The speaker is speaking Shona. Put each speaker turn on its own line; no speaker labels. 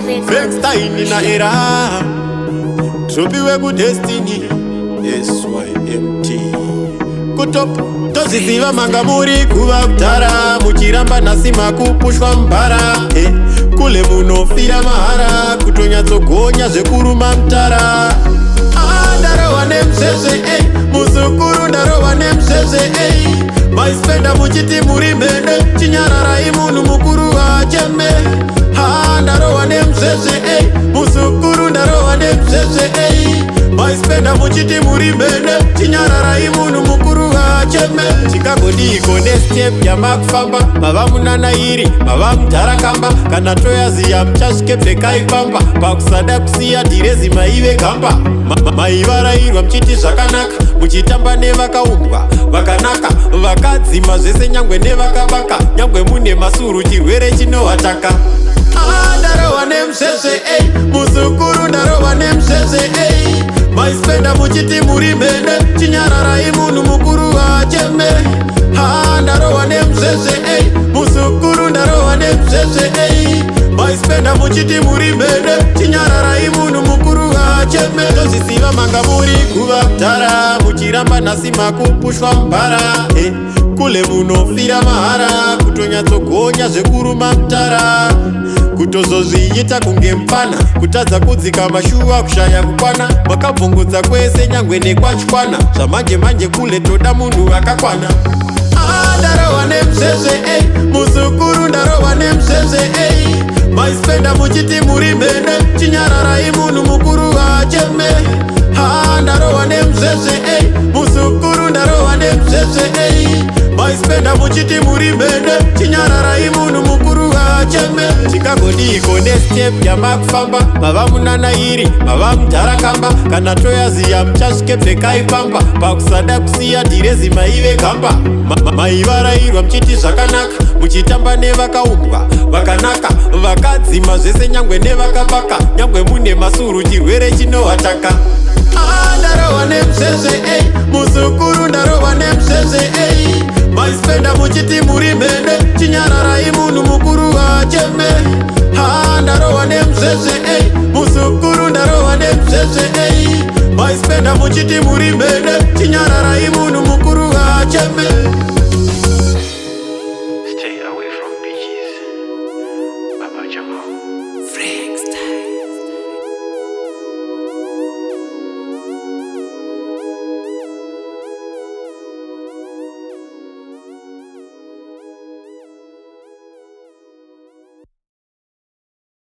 Frankstine na era Tropiwe ku destiny SYMT Kutop Toziziva manga muri kuva kutara Muchiramba nasima kupushwa mbara Kule munofira mahara Kutonyatsogonya zvekuruma mtara Ndarowa nemzvezve Muzukuru ndarowa nemzvezve Maispenda muchiti muri mene Chinyararai munhu mukuru wacheme Ndarowa nemzvezve Muzukuru ndarowa nemzvezve Maispenda muchiti muri mene Chinyararai munhu mukuru wacheme Chikagodiko nestep yamakufamba Mava munanairi, mava mudharakamba Kana toyaziya muchasvike pfekai pamba Pakusada kusiya dhirezi maive gamba Maivarairwa muchiti zvakanaka Muchitamba nevakaumbwa vakanaka Vakadzima zvese nyangwe nevakabaka Nyangwe mune masuru chirwere chinovataka Ndarowa nemzvezve Muzukuru ndarowa nemzvezve Maispenda muchiti muri mene Chinyararai munhu mukuru wacheme Ndarowa nemzvezve Muzukuru ndarowa nemzvezve Maispenda muchiti muri mene Chinyararai munhu mukuru wacheme Tozisiva manga muri kuva kutara Muchiramba nasima kupushwa mbara Kule munofira mahara Kutonyatsogonya zvekuruma mtara Kutozozviita kunge mfana Kutadza kudzika mashuwa kushaya kukwana Makabvungudza kwese nyangwe nekwachikwana Zvamanje manje kule toda munhu akakwana Ndarowa nemzvezve Muzukuru ndarowa nemzvezve Maispenda muchiti muri mene Chinyararai munhu mukuru wacheme Ndarowa nemzvezve Muzukuru ndarowa nemzvezve Maispenda muchiti muri mene Chinyararai munhu mukuru wacheme Chikagodiko nestep yamakufamba Mava munanairi, mava mudharakamba Kana toyaziya muchasvike pfekai pamba Pakusada kusiya dhirezi maive gamba Maivarairwa muchiti zvakanaka Muchitamba nevakaumbwa vakanaka Vakadzima zvese nyangwe nevakabaka Nyangwe mune masuru chirwere chinovataka Ndarowa nemzvezve Muzukuru ndarowa nemzvezve Maispenda muchiti muri mene Chinyararai munhu mukuru wacheme Ndarowa nemzvezve Muzukuru ndarowa nemzvezve Maispenda muchiti muri mene Chinyararai munhu mukuru wacheme
Stay away from beaches. Baba Jamal.
Frankstine.